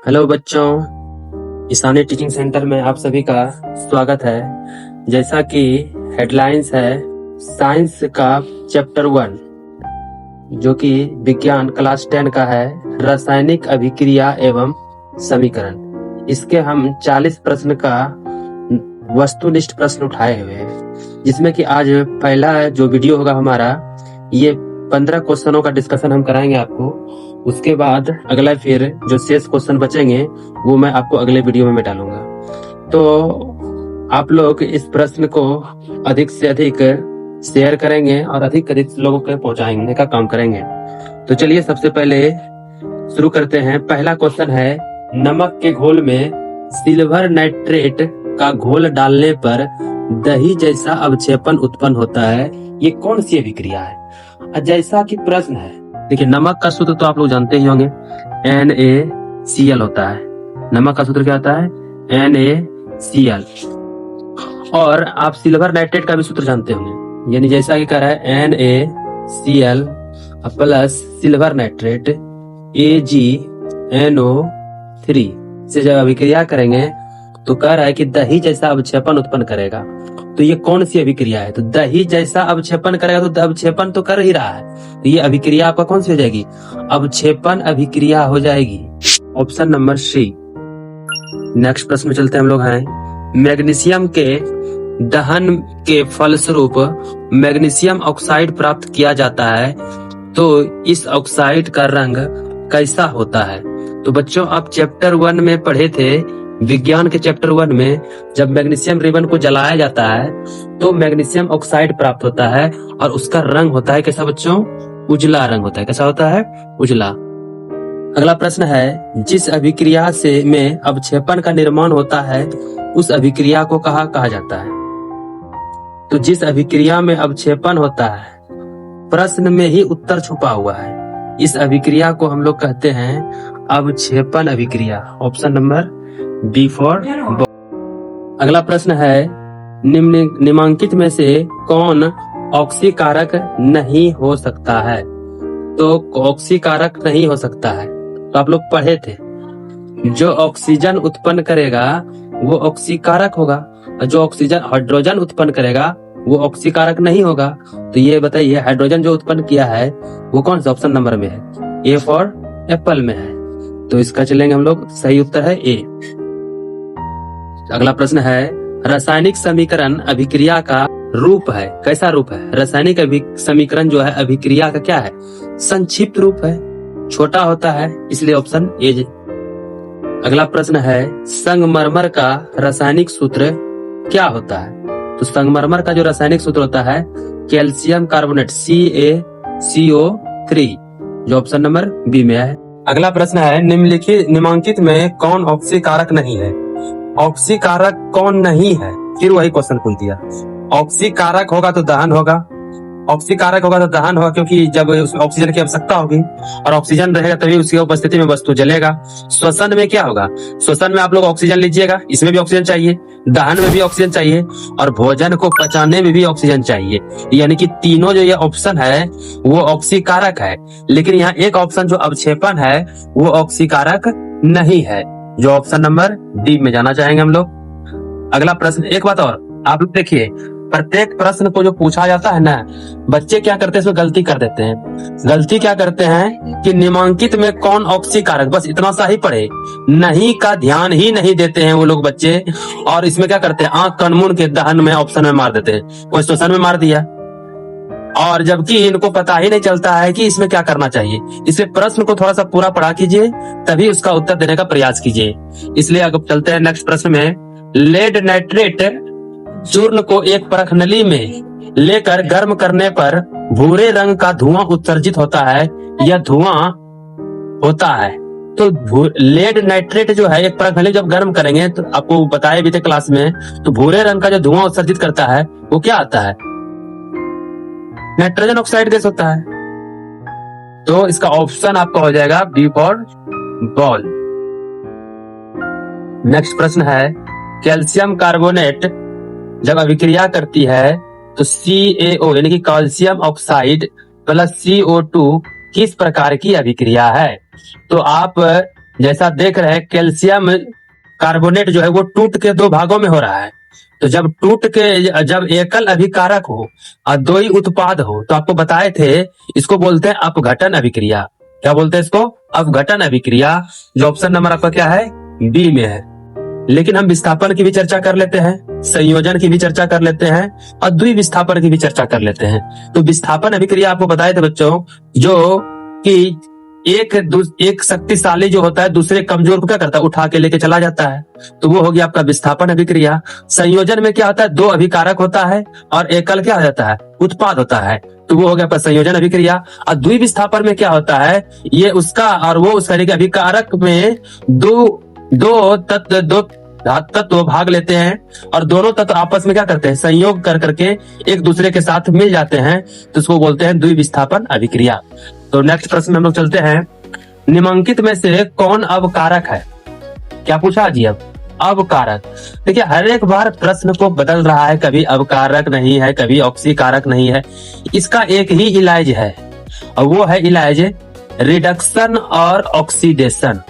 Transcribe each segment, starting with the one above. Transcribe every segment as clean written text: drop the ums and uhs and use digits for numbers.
Hello बच्चों, Ishani teaching centre में आप सभी का स्वागत है। जैसा कि हेडलाइंस है साइंस का चैप्टर 1 जो कि विज्ञान क्लास 10 का है, रासायनिक अभिक्रिया एवं समीकरण। इसके हम 40 प्रश्न का वस्तुनिष्ठ प्रश्न उठाए हुए हैं, जिसमें कि आज पहला जो वीडियो होगा हमारा, ये 15 क्वेश्चनों का डिस्कशन हम कराएंगे आपको। उसके बाद अगला फिर जो शेष क्वेश्चन बचेंगे वो मैं आपको अगले वीडियो में डालूंगा। तो आप लोग इस प्रश्न को अधिक से अधिक शेयर करेंगे और अधिक लोगों को पहुंचाने का काम करेंगे। तो चलिए सबसे पहले शुरू करते हैं। पहला क्वेश्चन है, नमक के घोल में सिल्वर नाइट्रेट का घोल डालने पर दही जैसा अवक्षेपण उत्पन्न होता है, ये कौन सी अभिक्रिया है? जैसा कि प्रश्न है, देखिए नमक का सूत्र तो आप लोग जानते ही होंगे, NaCl होता है। नमक का सूत्र क्या होता है? NaCl। और आप सिल्वर नाइट्रेट का भी सूत्र जानते होंगे, यानी जैसा कि कह रहा है NaCl plus silver nitrate AgNO3 से जब अभिक्रिया करेंगे तो कह रहा है कि दही जैसा अवक्षेपण उत्पन्न करेगा। तो ये कौन सी अभिक्रिया है? तो दही जैसा अवक्षेपण करेगा, तो अवक्षेपण तो कर ही रहा है, तो ये अभिक्रिया आपका कौन सी हो जाएगी? अवक्षेपण अभिक्रिया हो जाएगी। Option number C. नेक्स्ट प्रश्न में चलते हैं हम लोग हैं, मैग्नीशियम के दहन के फलस्वरूप मैग्नीशियम ऑक्साइड प्राप्त किया जाता है, तो इस ऑक्साइड का रंग कैसा होता है? तो बच्चों आप चैप्टर 1 में पढ़े थे, विज्ञान के चैप्टर 1 में, जब मैग्नीशियम रिबन को जलाया जाता है तो मैग्नीशियम ऑक्साइड प्राप्त होता है और उसका रंग होता है कैसा बच्चों? उजला रंग होता है। कैसा होता है? उजला। अगला प्रश्न है, जिस अभिक्रिया से में अवक्षेपण का निर्माण होता है उस अभिक्रिया को कहा जाता है? तो जिस अभिक्रिया में अवक्षेपण होता है, प्रश्न में ही उत्तर छुपा हुआ है। इस अभिक्रिया को हम लोग कहते हैं अवक्षेपण अभिक्रिया। Option number b for ball. अगला प्रश्न है, निम्नलिखित में से कौन ऑक्सीकारक नहीं हो सकता है? तो ऑक्सीकारक नहीं हो सकता है तो आप लोग पढ़े थे, जो ऑक्सीजन उत्पन्न करेगा वो ऑक्सीकारक होगा, और जो ऑक्सीजन हाइड्रोजन उत्पन्न करेगा वो ऑक्सीकारक नहीं होगा। तो ये बताइए, हाइड्रोजन जो उत्पन्न किया है वो कौन सा ऑप्शन नंबर में है? ए फॉर एप्पल में है। तो इसका चलेंगे हम लोग, सही उत्तर है ए। अगला प्रश्न है, रासायनिक समीकरण अभिक्रिया का रूप है, कैसा रूप है? रासायनिक समीकरण जो है अभिक्रिया का क्या है? संक्षिप्त रूप है, छोटा होता है, इसलिए ऑप्शन ए। अगला प्रश्न है, संगमरमर का रासायनिक सूत्र क्या होता है? तो संगमरमर का जो रासायनिक सूत्र होता है कैल्शियम कार्बोनेट CaCO3, जो ऑप्शन नंबर बी में है। अगला प्रश्न है, निम्नलिखित में कौन ऑक्सीकारक नहीं है? ऑक्सीकारक कौन नहीं है? फिर वही क्वेश्चन पूछ दिया। ऑक्सीकारक होगा तो दहन होगा, ऑक्सीकारक होगा तो दहन होगा, क्योंकि जब उसमें ऑक्सीजन की आवश्यकता होगी और ऑक्सीजन रहेगा तभी उसकी उपस्थिति में वस्तु जलेगा। श्वसन में क्या होगा? श्वसन में आप लोग ऑक्सीजन लीजिएगा, इसमें भी ऑक्सीजन चाहिए, दहन में भी ऑक्सीजन चाहिए और भोजन को पचाने में भी ऑक्सीजन चाहिए। यानी कि तीनों जो ये ऑप्शन है वो ऑक्सीकारक है, लेकिन यहाँ एक ऑप्शन जो अवक्षेपण है वो ऑक्सीकारक नहीं है, जो ऑप्शन नंबर डी में जाना चाहेंगे हम लोग। अगला प्रश्न, एक बात और, आप लोग देखिए, प्रत्येक प्रश्न को जो पूछा जाता है ना, बच्चे क्या करते हैं, इसमें गलती कर देते हैं। गलती क्या करते हैं कि निम्नलिखित में कौन ऑक्सीकारक, बस इतना सा ही पढ़े, नहीं का ध्यान ही नहीं देते हैं वो लोग बच्चे, और इसमें क्या करते हैं, आंख कनमुन के दहन में ऑप्शन में मार देते हैं, कोई श्वसन में मार दिया, और जबकि इनको पता ही नहीं चलता है कि इसमें क्या करना चाहिए। इसलिए प्रश्न को थोड़ा सा पूरा पढ़ा कीजिए, तभी उसका उत्तर देने का प्रयास कीजिए। इसलिए अब चलते हैं नेक्स्ट प्रश्न में, लेड नाइट्रेट चूर्ण को एक परख नली में लेकर गर्म करने पर भूरे रंग का धुआं उत्सर्जित होता है, यह धुआं होता है। तो लेड नाइट्रेट जो है एक परख नली जब गर्म करेंगे, तो आपको बताए भी थे क्लास में, तो भूरे रंग का जो धुआं उत्सर्जित करता है वो क्या आता है? नाइट्रोजन ऑक्साइड गैस होता है। तो इसका ऑप्शन आपका हो जाएगा बी फॉर बॉल। नेक्स्ट प्रश्न है, कैल्शियम कार्बोनेट जब अभिक्रिया करती है तो CaO यानी कि कैल्शियम ऑक्साइड प्लस CO2 किस प्रकार की अभिक्रिया है? तो आप जैसा देख रहे हैं कैल्शियम कार्बोनेट जो है वो टूट के दो भागों में हो रहा है। तो जब एकल अभिकारक हो और दो ही उत्पाद हो तो आपको बताए थे इसको बोलते हैं अपघटन अभिक्रिया। क्या बोलते हैं इसको? अपघटन अभिक्रिया, जो ऑप्शन नंबर आपका क्या है? बी में है। लेकिन हम विस्थापन की भी चर्चा कर लेते हैं, संयोजन की भी चर्चा कर लेते हैं और द्विविस्थापन की भी चर्चा कर लेते हैं। तो विस्थापन अभिक्रिया आपको बताए थे बच्चों, जो कि एक शक्तिशाली जो होता है दूसरे कमजोर को क्या करता है? उठा के लेके चला जाता है। तो वो हो गया आपका विस्थापन अभिक्रिया। संयोजन में क्या होता है? दो अभिकारक होता है और एकल क्या हो जाता है? उत्पाद होता है। तो वो हो गया आपका संयोजन अभिक्रिया। और द्विविस्थापन में क्या होता है? ये उसका और वो उसका अभिकारक में दो तत्व भाग लेते हैं और दोनों तत्व आपस में क्या करते हैं? संयोग कर करके एक दूसरे के साथ मिल जाते हैं, तो इसको बोलते हैं द्विविस्थापन अभिक्रिया। तो नेक्स्ट प्रश्न में हम लोग चलते हैं, निम्नलिखित में से कौन अवकारक है? क्या पूछा जी? अब अवकारक। देखिए हर एक बार प्रश्न को बदल रहा है, कभी अवकारक नहीं है, कभी ऑक्सीकारक नहीं है। इसका एक ही इलाज है और वो है इलाज रिडक्शन और ऑक्सीडेशन।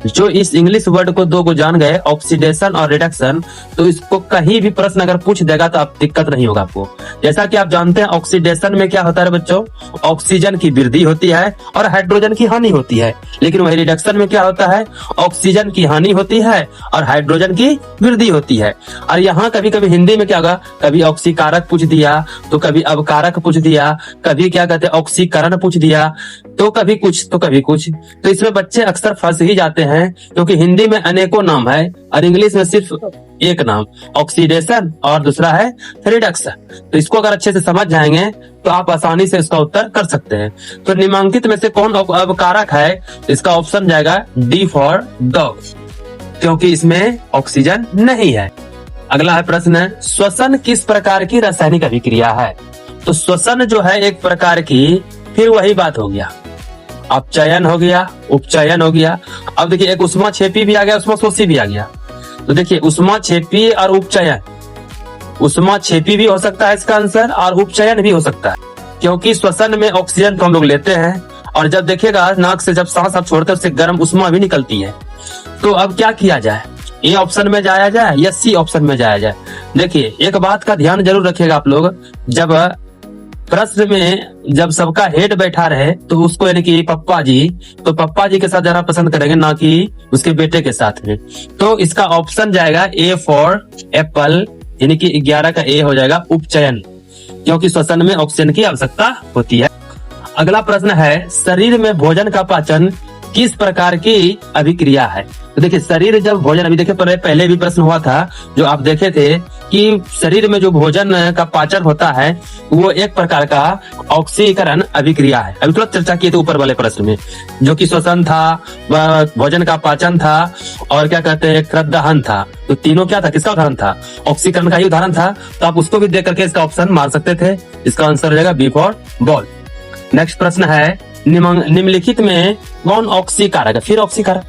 जो इस इंग्लिश वर्ड को दो को जान गए, ऑक्सीडेशन और रिडक्शन, तो इसको कहीं भी प्रश्न अगर पूछ देगा तो आप दिक्कत नहीं होगा आपको। जैसा कि आप जानते हैं ऑक्सीडेशन में क्या होता है बच्चों? ऑक्सीजन की वृद्धि होती है और हाइड्रोजन की हानि होती है। लेकिन वही रिडक्शन में क्या होता है? ऑक्सीजन की हानि होती है और हाइड्रोजन की वृद्धि होती है। और यहाँ कभी कभी हिंदी में क्या होगा, कभी ऑक्सीकारक पूछ दिया तो कभी अवकारक पूछ दिया, कभी क्या कहते हैं ऑक्सीकरण पूछ दिया, तो कभी कुछ तो कभी कुछ। तो इसमें बच्चे अक्सर फंस ही जाते हैं क्योंकि हिंदी में अनेकों नाम है और इंग्लिश में सिर्फ एक नाम, ऑक्सीडेशन और दूसरा है रिडक्शन। तो इसको अगर अच्छे से समझ जाएंगे तो आप आसानी से इसका उत्तर कर सकते हैं। तो निम्नलिखित में से कौन अवकारक है? इसका ऑप्शन जाएगा डी फॉर डॉग, क्योंकि इसमें ऑक्सीजन नहीं है। अगला है प्रश्न, श्वसन किस प्रकार की रासायनिक अभिक्रिया है? तो श्वसन जो है एक प्रकार की, फिर वही बात हो गया, अपचयन हो गया, उपचयन हो गया। अब देखिए एक ऊष्माक्षेपी भी आ गया, ऊष्माशोषी भी आ गया। तो देखिए ऊष्माक्षेपी और उपचयन, ऊष्माक्षेपी भी हो सकता है इसका आंसर और उपचयन भी हो सकता है, क्योंकि श्वसन में ऑक्सीजन को हम लोग लेते हैं और जब देखिएगा नाक से जब सांस आप छोड़ते हैं उससे गर्म ऊष्मा भी निकलती है। तो अब क्या किया जाए? ए ऑप्शन में जाया जाए या सी ऑप्शन में जाया जाए? देखिए एक बात का ध्यान जरूर रखिएगा आप लोग, जब प्रश्न में जब सबका हेड बैठा रहे तो उसको यानी कि पप्पा जी, तो पप्पा जी के साथ जाना पसंद करेंगे, ना कि उसके बेटे के साथ में। तो इसका ऑप्शन जाएगा ए फॉर एप्पल, यानी कि 11 का ए हो जाएगा उपचयन, क्योंकि श्वसन में ऑक्सीजन की आवश्यकता होती है। अगला प्रश्न है, शरीर में भोजन का पाचन किस प्रकार की अभिक्रिया है? तो देखिए शरीर जब भोजन, अभी देखिए पहले भी प्रश्न हुआ था जो आप देखे थे कि शरीर में जो भोजन का पाचन होता है वो एक प्रकार का ऑक्सीकरण अभिक्रिया है। अभी तुरंत चर्चा किए थे ऊपर वाले प्रश्न में, जो कि श्वसन था, भोजन का पाचन था और क्या कहते हैं कृत दहन था। तो तीनों क्या था, किसका उदाहरण था? ऑक्सीकरण का ही उदाहरण था। तो आप उसको भी देख करके इसका ऑप्शन मार सकते थे। इसका आंसर हो जाएगा बी फॉर बॉल। नेक्स्ट प्रश्न है, निम्नलिखित में कौन ऑक्सीकारक है? फिर ऑक्सीकारक,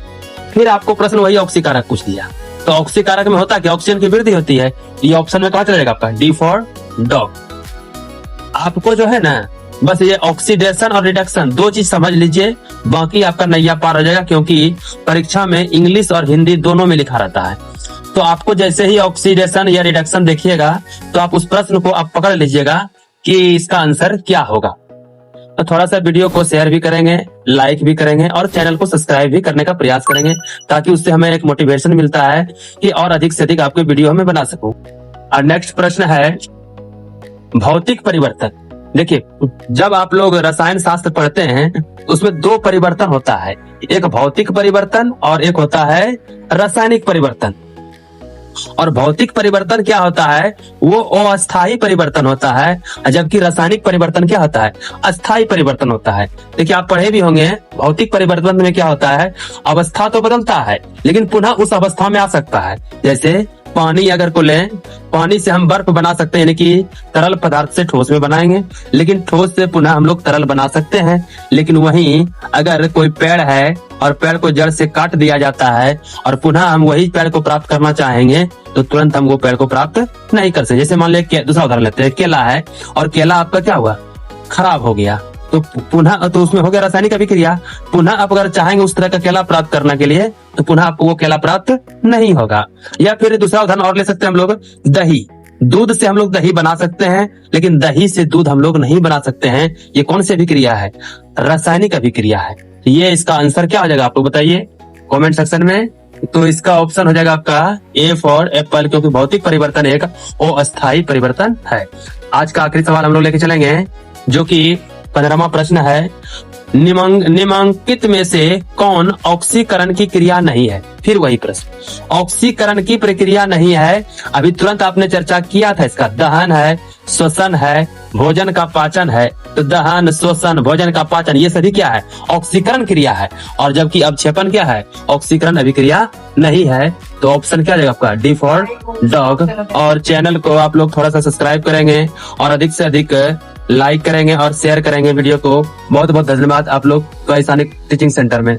फिर आपको प्रश्न वही ऑक्सीकारक पूछ दिया। तो ऑक्सीकारक में होता क्या? ऑक्सीजन की वृद्धि होती है। ये ऑप्शन में कहाँ चला जाएगा आपका? D for dog. आपको जो है ना बस ये ऑक्सीडेशन और रिडक्शन दो चीज समझ लीजिए, बाकी आपका नैया पार हो जाएगा, क्योंकि परीक्षा में इंग्लिश और हिंदी दोनों में लिखा रहता है। तो आपको जैसे ही ऑक्सीडेशन या रिडक्शन देखिएगा तो आप उस प्रश्न को आप पकड़ लीजिएगा कि इसका आंसर क्या होगा। तो थोड़ा सा वीडियो को शेयर भी करेंगे, लाइक भी करेंगे और चैनल को सब्सक्राइब भी करने का प्रयास करेंगे, ताकि उससे हमें एक मोटिवेशन मिलता है कि और अधिक से अधिक आपके वीडियो हमें बना सकूं। और नेक्स्ट प्रश्न है भौतिक परिवर्तन। देखिए जब आप लोग रसायन शास्त्र पढ़ते हैं उसमें दो परिवर्तन होता है, एक भौतिक परिवर्तन और एक होता है रासायनिक परिवर्तन। और भौतिक परिवर्तन क्या होता है? वो अस्थायी परिवर्तन होता है, जबकि रासायनिक परिवर्तन क्या होता है? अस्थायी परिवर्तन होता है। देखिए आप पढ़े भी होंगे भौतिक परिवर्तन में क्या होता है, अवस्था तो बदलता है लेकिन पुनः उस अवस्था में आ सकता है। जैसे पानी अगर को लें, पानी से हम बर्फ बना सकते हैं, यानी कि तरल पदार्थ से ठोस में बनाएंगे, लेकिन ठोस से पुनः हम लोग तरल बना सकते हैं। लेकिन वहीं अगर कोई पेड़ है और पेड़ को जड़ से काट दिया जाता है और पुनः हम वही पेड़ को प्राप्त करना चाहेंगे तो तुरंत हम वो पेड़ को प्राप्त नहीं कर सकते। जैसे मान लिया दूसरा उदाहरण लेते हैं, केला है और केला आपका क्या हुआ, खराब हो गया, तो पुनः तो उसमें हो गया रासायनिक अभिक्रिया। पुनः आप अगर चाहेंगे उस तरह का केला प्राप्त करने के लिए तो पुनः आपको वो केला प्राप्त नहीं होगा। या फिर दूसरा उदाहरण और ले सकते हैं हम लोग, दही। दूध से हम लोग दही बना सकते हैं, लेकिन दही से दूध हम लोग नहीं बना सकते हैं। ये कौन सी अभिक्रिया है? रासायनिक अभिक्रिया है। ये इसका आंसर क्या हो जाएगा आप लोग बताइए कमेंट सेक्शन में। तो इसका ऑप्शन हो जाएगा आपका ए फॉर एप्पल, क्योंकि भौतिक परिवर्तन एक अस्थायी परिवर्तन है। आज का आखिरी सवाल हम लोग लेके चलेंगे, जो कि 15वां प्रश्न है। निम्नलिखित में से कौन ऑक्सीकरण की क्रिया नहीं है? फिर वही प्रश्न, ऑक्सीकरण की प्रक्रिया नहीं है। अभी तुरंत आपने चर्चा किया था इसका, दहन है, श्वसन है, भोजन का पाचन है। तो दहन, श्वसन, भोजन का पाचन ये सभी क्या है? ऑक्सीकरण क्रिया है। और जबकि अवक्षेपण क्या है? ऑक्सीकरण अभिक्रिया नहीं है। तो ऑप्शन क्या जाएगा आपका? D for dog. और चैनल को आप लोग थोड़ा सा सब्सक्राइब करेंगे और अधिक से अधिक लाइक करेंगे और शेयर करेंगे वीडियो को। बहुत बहुत धन्यवाद आप लोग को टीचिंग सेंटर में।